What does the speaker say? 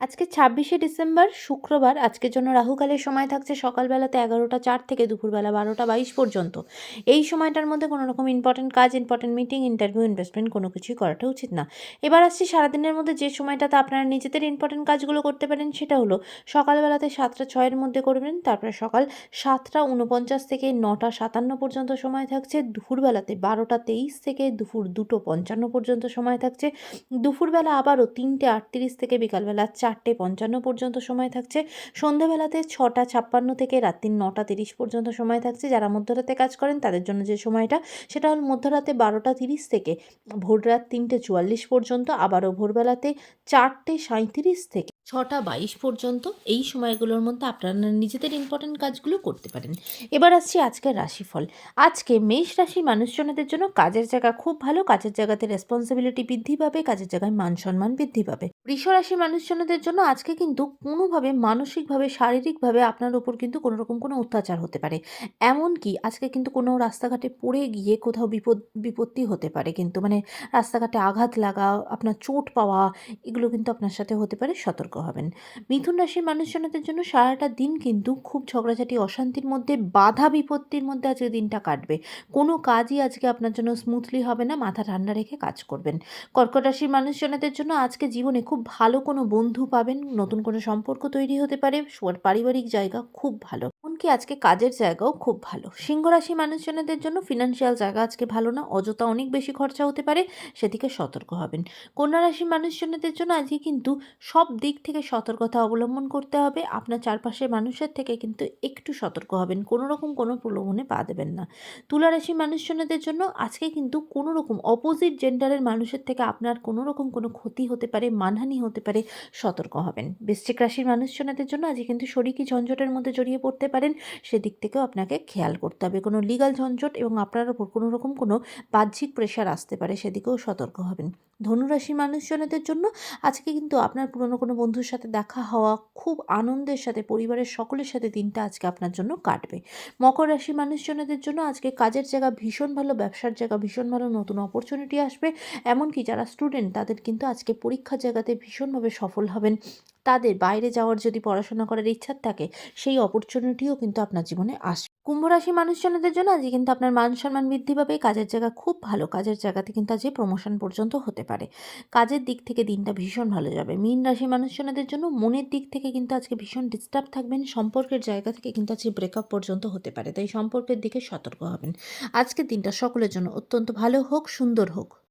আজকে ২৬শে ডিসেম্বর শুক্রবার। আজকের জন্য রাহুকালের সময় থাকছে সকালবেলাতে ১১টা ৪ থেকে দুপুরবেলা ১২টা ২২ পর্যন্ত। এই সময়টার মধ্যে কোনো রকম ইম্পর্টেন্ট কাজ, ইম্পর্টেন্ট মিটিং, ইন্টারভিউ, ইনভেস্টমেন্ট কোনো কিছুই করাটা উচিত না। এবার আসছি সারাদিনের মধ্যে যে সময়টাতে আপনারা নিজেদের ইম্পর্টেন্ট কাজগুলো করতে পারেন সেটা হলো সকালবেলাতে ৭টা ৬ মধ্যে করবেন, তারপরে সকাল ৭টা ৪৯ থেকে ৯টা ৫৭ পর্যন্ত সময় থাকছে। দুপুরবেলাতে ১২টা ২৩ থেকে দুপুর ২টো ৫৫ পর্যন্ত সময় থাকছে। দুপুরবেলা আবারও ৩টে ৩৮ থেকে বিকালবেলা ৪টে ৫৫ পর্যন্ত সময় থাকছে। সন্ধ্যেবেলাতে ৬টা ৫৬ থেকে রাত্রি ৯টা ৩০ পর্যন্ত সময় থাকছে। যারা মধ্যরাতে কাজ করেন তাদের জন্য যে সময়টা সেটা হল মধ্যরাতে ১২টা ৩০ থেকে ভোররাত ৩টে ৪৪ পর্যন্ত, আবারও ভোরবেলাতে ৪টে ৩৭ থেকে ৬টা ২২ পর্যন্ত। এই সময়গুলোর মধ্যে আপনারা নিজেদের ইম্পর্টেন্ট কাজগুলো করতে পারেন। এবার আসছি আজকের রাশিফল। আজকে মেষ রাশির মানুষজনদের জন্য কাজের জায়গা খুব ভালো, কাজের জায়গাতে রেসপন্সিবিলিটি বৃদ্ধি পাবে, কাজের জায়গায় মান সম্মান বৃদ্ধি পাবে। বৃষ রাশির মানুষজনদের জন্য আজকে কিন্তু কোনোভাবে মানসিকভাবে শারীরিকভাবে আপনার উপর কিন্তু কোনো রকম কোনো অত্যাচার হতে পারে। এমনকি আজকে কিন্তু কোনো রাস্তাঘাটে পড়ে গিয়ে কোথাও বিপত্তি হতে পারে, কিন্তু মানে রাস্তাঘাটে আঘাত লাগা, আপনার চোট পাওয়া, এগুলো কিন্তু আপনার সাথে হতে পারে, সতর্ক হবেন। মিথুন রাশির মানুষজনদের জন্য সারাটা দিন কিন্তু খুব ঝগড়াঝাটি অশান্তির মধ্যে, বাধা বিপত্তির মধ্যে আজকে দিনটা কাটবে। কোনো কাজই আজকে আপনার জন্য স্মুথলি হবে না, মাথা ঠান্ডা রেখে কাজ করবেন। কর্কট রাশির মানুষজনদের জন্য আজকে জীবনে খুব ভালো কোনো বন্ধু পাবেন, নতুন কোনো সম্পর্ক তৈরি হতে পারে, পারিবারিক জায়গা খুব ভালো, এমনকি আজকে কাজের জায়গাও খুব ভালো। সিংহ রাশি মানুষজনদের জন্য ফিনান্সিয়াল জায়গা আজকে ভালো না, অযথা অনেক বেশি খরচা হতে পারে, সেদিকে সতর্ক হবেন। কন্যা রাশির মানুষজনদের জন্য আজকে কিন্তু সব দিক থেকে সতর্কতা অবলম্বন করতে হবে। আপনার চারপাশের মানুষের থেকে কিন্তু একটু সতর্ক হবেন, কোনো রকম কোনো প্রলোভনে পা দেবেন না। তুলা রাশির মানুষজনদের জন্য আজকে কিন্তু কোনো রকম অপোজিট জেন্ডারের মানুষের থেকে আপনার কোনো রকম কোনো ক্ষতি হতে পারে, মানহানি হতে পারে, সতর্ক হবেন। বৃশ্চিক রাশির মানুষজনদের জন্য আজকে কিন্তু শরিকি ঝঞ্ঝটের মধ্যে জড়িয়ে পড়তে পারেন, সেদিক থেকেও আপনাকে খেয়াল করতে হবে। কোনো লিগাল ঝঞ্ঝট এবং আপনার উপর কোনো রকম কোনো বাহ্যিক প্রেশার আসতে পারে, সেদিকেও সতর্ক হবেন। ধনুরাশির মানুষজনদের জন্য আজকে কিন্তু আপনার পুরনো কোনো বন্ধুর সাথে দেখা হওয়া, খুব আনন্দের সাথে পরিবারের সকলের সাথে দিনটা আজকে আপনার জন্য কাটবে। মকর রাশির মানুষজনদের জন্য আজকে কাজের জায়গা ভীষণ ভালো, ব্যবসার জায়গা ভীষণ ভালো, নতুন অপরচুনিটি আসবে। এমনকি যারা স্টুডেন্ট তাদের কিন্তু আজকে পরীক্ষার জায়গাতে ভীষণভাবে সফল হবেন। তাদের বাইরে যাওয়ার যদি পড়াশোনা করার ইচ্ছা থাকে, সেই অপরচুনিটিও কিন্তু আপনার জীবনে আসবে। কুম্ভ রাশি মানুষজনদের জন্য আজকে কিন্তু আপনার মান সম্মান বৃদ্ধি পাবে, কাজের জায়গা খুব ভালো, কাজের জায়গাতে কিন্তু আজকে প্রমোশন পর্যন্ত হতে পারে। কাজের দিক থেকে দিনটা ভীষণ ভালো যাবে। মীন রাশি মানুষজনদের জন্য মনের দিক থেকে কিন্তু আজকে ভীষণ ডিস্টার্ব থাকবেন, সম্পর্কের জায়গা থেকে কিন্তু আজকে ব্রেকআপ পর্যন্ত হতে পারে, তাই সম্পর্কের দিকে সতর্ক হবেন। আজকের দিনটা সকলের জন্য অত্যন্ত ভালো হোক, সুন্দর হোক।